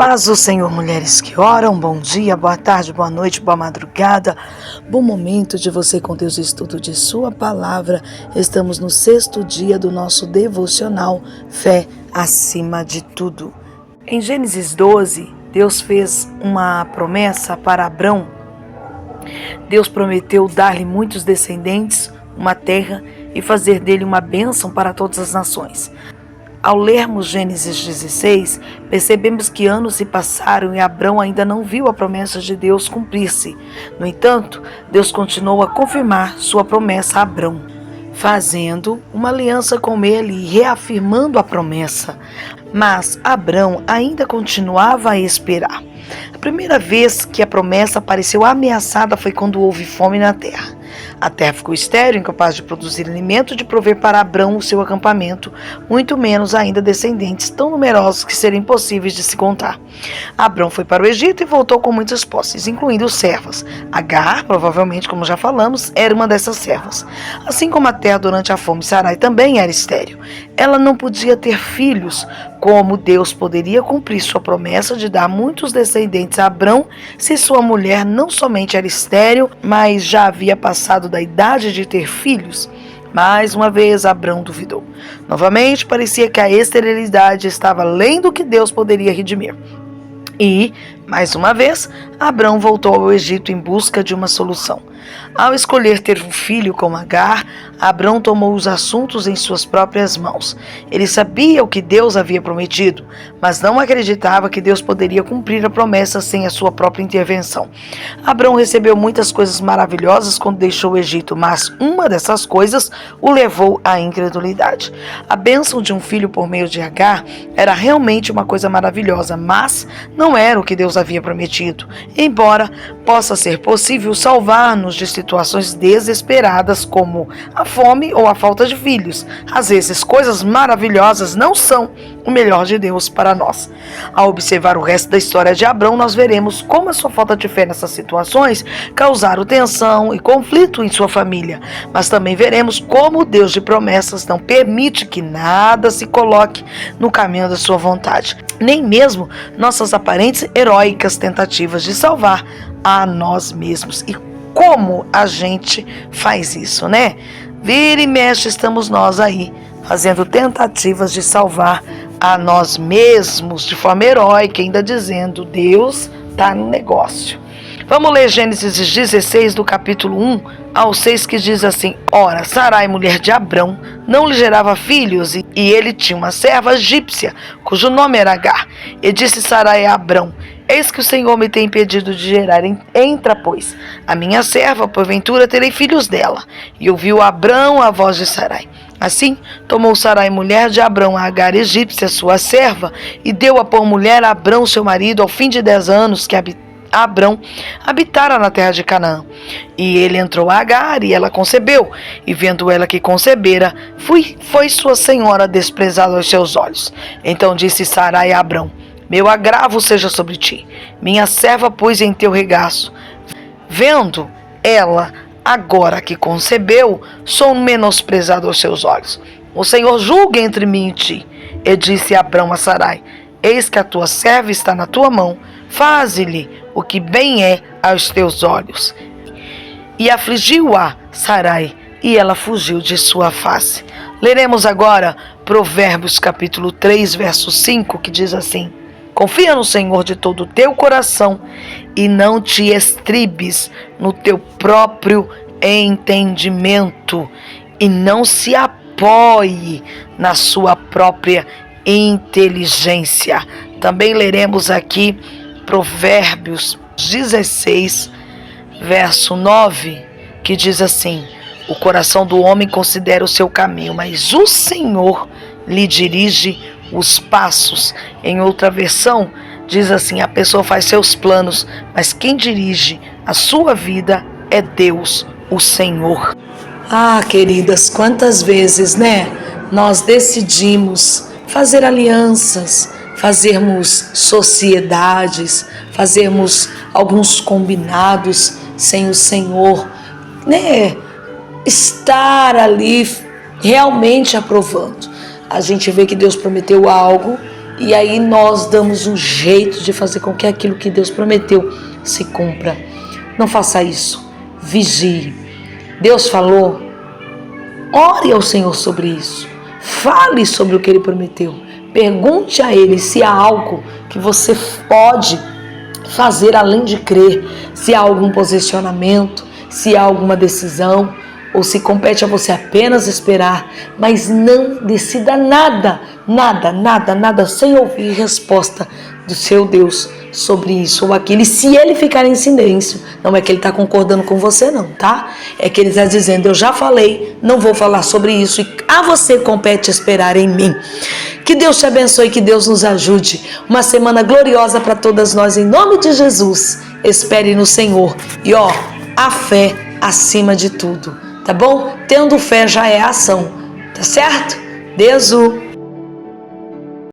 paz do Senhor, mulheres que oram, bom dia, boa tarde, boa noite, boa madrugada, bom momento de você com Deus, estudo de sua palavra. Estamos no 6º dia do nosso devocional Fé Acima de Tudo. Em Gênesis 12, Deus fez uma promessa para Abrão. Deus prometeu dar-lhe muitos descendentes, uma terra e fazer dele uma bênção para todas as nações. Ao lermos Gênesis 16, percebemos que anos se passaram e Abrão ainda não viu a promessa de Deus cumprir-se. No entanto, Deus continuou a confirmar sua promessa a Abrão, fazendo uma aliança com ele e reafirmando a promessa. Mas Abrão ainda continuava a esperar. A primeira vez que a promessa pareceu ameaçada foi quando houve fome na terra. A terra ficou estéril, incapaz de produzir alimento, de prover para Abrão o seu acampamento, muito menos ainda descendentes tão numerosos que seriam impossíveis de se contar. Abrão foi para o Egito e voltou com muitas posses, incluindo servas. Agar, provavelmente, como já falamos, era uma dessas servas. Assim como a terra durante a fome, Sarai também era estéril. Ela não podia ter filhos. Como Deus poderia cumprir sua promessa de dar muitos descendentes a Abrão se sua mulher não somente era estéril, mas já havia passado da idade de ter filhos? Mais uma vez, Abrão duvidou. Novamente, parecia que a esterilidade estava além do que Deus poderia redimir. E, mais uma vez, Abrão voltou ao Egito em busca de uma solução. Ao escolher ter um filho com Agar, Abrão tomou os assuntos em suas próprias mãos. Ele sabia o que Deus havia prometido, mas não acreditava que Deus poderia cumprir a promessa sem a sua própria intervenção. Abrão recebeu muitas coisas maravilhosas quando deixou o Egito, mas uma dessas coisas o levou à incredulidade. A bênção de um filho por meio de Agar era realmente uma coisa maravilhosa, mas não era o que Deus havia prometido. Embora possa ser possível salvar-nos de situações desesperadas como a fome ou a falta de filhos, às vezes coisas maravilhosas não são o melhor de Deus para nós. Ao observar o resto da história de Abrão, nós veremos como a sua falta de fé nessas situações causaram tensão e conflito em sua família, mas também veremos como o Deus de promessas não permite que nada se coloque no caminho da sua vontade, nem mesmo nossas aparentes heróicas tentativas de salvar a nós mesmos. E como a gente faz isso, né? Vira e mexe, estamos nós aí, fazendo tentativas de salvar a nós mesmos de forma heróica, ainda dizendo, Deus está no negócio. Vamos ler Gênesis 16, do capítulo 1 ao 6, que diz assim: Ora, Sarai, mulher de Abrão, não lhe gerava filhos, e ele tinha uma serva egípcia, cujo nome era Agar. E disse Sarai a Abrão: Eis que o Senhor me tem impedido de gerar, entra, pois, a minha serva, porventura terei filhos dela. E ouviu Abrão a voz de Sarai. Assim, tomou Sarai, mulher de Abrão, a Agar egípcia, sua serva, e deu-a por mulher a Abrão, seu marido, ao fim de 10 anos que Abrão habitara na terra de Canaã. E ele entrou a Agar, e ela concebeu, e vendo ela que concebera, foi sua senhora desprezada aos seus olhos. Então disse Sarai a Abrão: Meu agravo seja sobre ti, minha serva pus em teu regaço. Vendo ela agora que concebeu, sou menosprezado aos seus olhos. O Senhor julgue entre mim e ti. E disse Abrão a Sarai: Eis que a tua serva está na tua mão, faze-lhe o que bem é aos teus olhos. E afligiu-a Sarai, e ela fugiu de sua face. Leremos agora Provérbios capítulo 3, verso 5, que diz assim: Confia no Senhor de todo o teu coração e não te estribes no teu próprio entendimento, e não se apoie na sua própria inteligência. Também leremos aqui Provérbios 16, verso 9, que diz assim: O coração do homem considera o seu caminho, mas o Senhor lhe dirige os passos. Em outra versão, diz assim: a pessoa faz seus planos, mas quem dirige a sua vida é Deus, o Senhor. Ah, queridas, quantas vezes, né? Nós decidimos fazer alianças, fazermos sociedades, fazermos alguns combinados sem o Senhor, né? Estar ali realmente aprovando. A gente vê que Deus prometeu algo E aí nós damos um jeito de fazer com que aquilo que Deus prometeu se cumpra. Não faça isso. Vigie. Deus falou, ore ao Senhor sobre isso. Fale sobre o que Ele prometeu. Pergunte a Ele se há algo que você pode fazer além de crer. Se há algum posicionamento, se há alguma decisão, ou se compete a você apenas esperar, mas não decida nada sem ouvir resposta do seu Deus sobre isso ou aquilo. E se ele ficar em silêncio, não é que ele está concordando com você não, tá? É que ele está dizendo, eu já falei, não vou falar sobre isso e a você compete esperar em mim. Que Deus te abençoe, que Deus nos ajude. Uma semana gloriosa para todas nós, em nome de Jesus. Espere no Senhor. E a fé acima de tudo. Tá bom? Tendo fé já é ação, tá certo? Deus